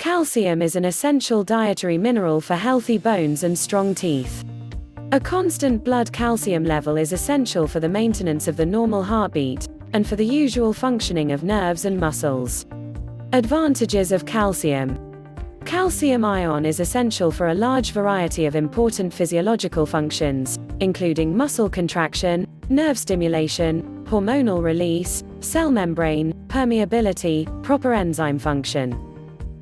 Calcium is an essential dietary mineral for healthy bones and strong teeth. A constant blood calcium level is essential for the maintenance of the normal heartbeat, and for the usual functioning of nerves and muscles. Advantages of calcium. Calcium ion is essential for a large variety of important physiological functions, including muscle contraction, nerve stimulation, hormonal release, cell membrane, permeability, proper enzyme function.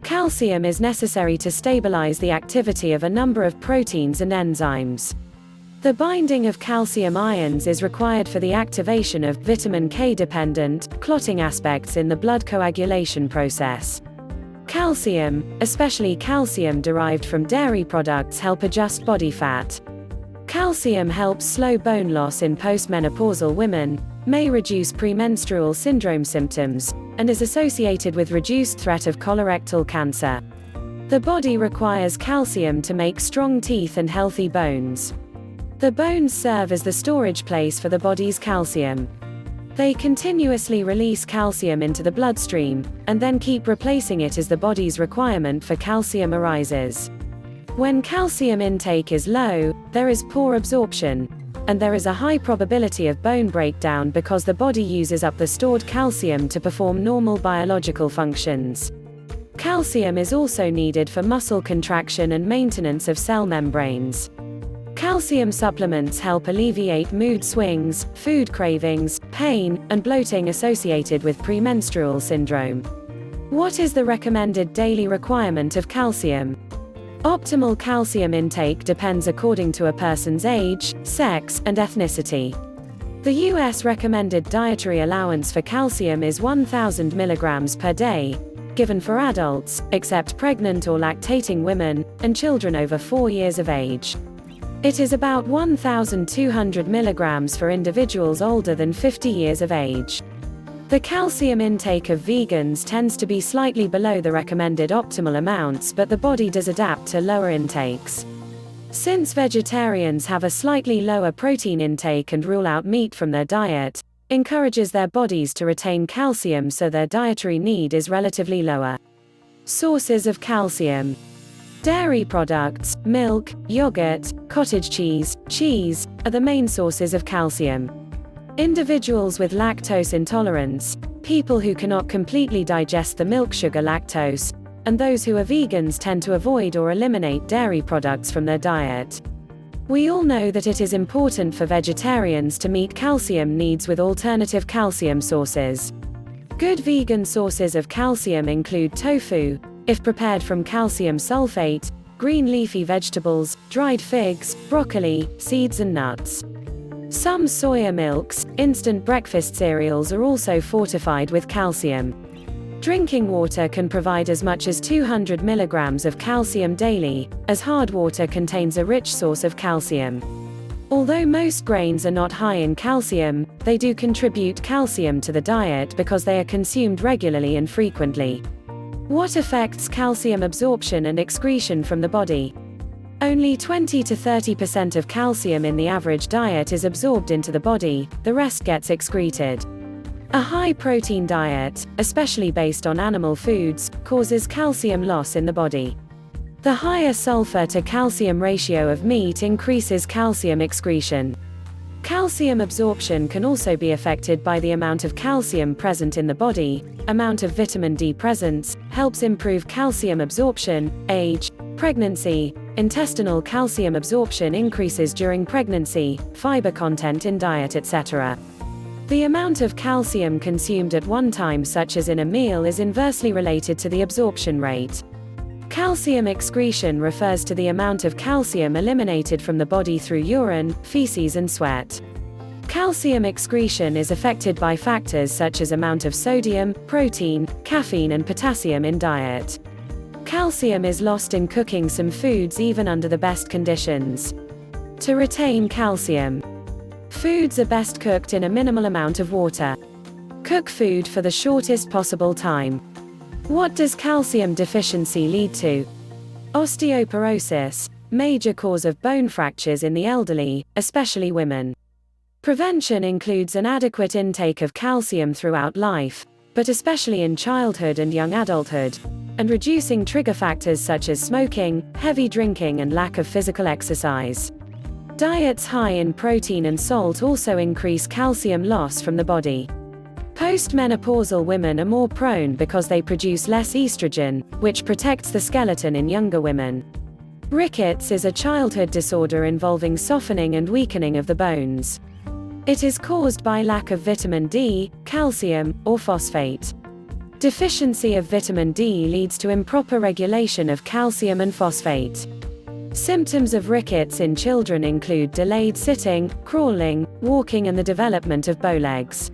Calcium is necessary to stabilize the activity of a number of proteins and enzymes. The binding of calcium ions is required for the activation of vitamin K-dependent, clotting aspects in the blood coagulation process. Calcium, especially calcium derived from dairy products, help adjust body fat. Calcium helps slow bone loss in postmenopausal women, may reduce premenstrual syndrome symptoms, and is associated with reduced threat of colorectal cancer. The body requires calcium to make strong teeth and healthy bones. The bones serve as the storage place for the body's calcium. They continuously release calcium into the bloodstream, and then keep replacing it as the body's requirement for calcium arises. When calcium intake is low, there is poor absorption, and there is a high probability of bone breakdown because the body uses up the stored calcium to perform normal biological functions. Calcium is also needed for muscle contraction and maintenance of cell membranes. Calcium supplements help alleviate mood swings, food cravings, pain, and bloating associated with premenstrual syndrome. What is the recommended daily requirement of calcium? Optimal calcium intake depends according to a person's age, sex, and ethnicity. The U.S. recommended dietary allowance for calcium is 1,000 mg per day, given for adults, except pregnant or lactating women, and children over 4 years of age. It is about 1,200 mg for individuals older than 50 years of age. The calcium intake of vegans tends to be slightly below the recommended optimal amounts, but the body does adapt to lower intakes. Since vegetarians have a slightly lower protein intake and rule out meat from their diet, encourages their bodies to retain calcium, so their dietary need is relatively lower. Sources of calcium. Dairy products, milk, yogurt, cottage cheese, are the main sources of calcium. Individuals with lactose intolerance, people who cannot completely digest the milk sugar lactose, and those who are vegans tend to avoid or eliminate dairy products from their diet. We all know that it is important for vegetarians to meet calcium needs with alternative calcium sources. Good vegan sources of calcium include tofu, if prepared from calcium sulfate, green leafy vegetables, dried figs, broccoli, seeds and nuts. Some soya milks, instant breakfast cereals are also fortified with calcium. Drinking water can provide as much as 200 mg of calcium daily, as hard water contains a rich source of calcium. Although most grains are not high in calcium, they do contribute calcium to the diet because they are consumed regularly and frequently. What affects calcium absorption and excretion from the body? Only 20 to 30% of calcium in the average diet is absorbed into the body, the rest gets excreted. A high protein diet, especially based on animal foods, causes calcium loss in the body. The higher sulfur to calcium ratio of meat increases calcium excretion. Calcium absorption can also be affected by the amount of calcium present in the body. Amount of vitamin D presence helps improve calcium absorption. Age, pregnancy, intestinal calcium absorption increases during pregnancy, fiber content in diet, etc. The amount of calcium consumed at one time, such as in a meal, is inversely related to the absorption rate. Calcium excretion refers to the amount of calcium eliminated from the body through urine, feces and sweat. Calcium excretion is affected by factors such as amount of sodium, protein, caffeine and potassium in diet. Calcium is lost in cooking some foods even under the best conditions. To retain calcium, foods are best cooked in a minimal amount of water. Cook food for the shortest possible time. What does calcium deficiency lead to? Osteoporosis, major cause of bone fractures in the elderly, especially women. Prevention includes an adequate intake of calcium throughout life, but especially in childhood and young adulthood, and reducing trigger factors such as smoking, heavy drinking, and lack of physical exercise. Diets high in protein and salt also increase calcium loss from the body. Postmenopausal women are more prone because they produce less estrogen, which protects the skeleton in younger women. Rickets is a childhood disorder involving softening and weakening of the bones. It is caused by lack of vitamin D, calcium, or phosphate. Deficiency of vitamin D leads to improper regulation of calcium and phosphate. Symptoms of rickets in children include delayed sitting, crawling, walking, and the development of bow legs.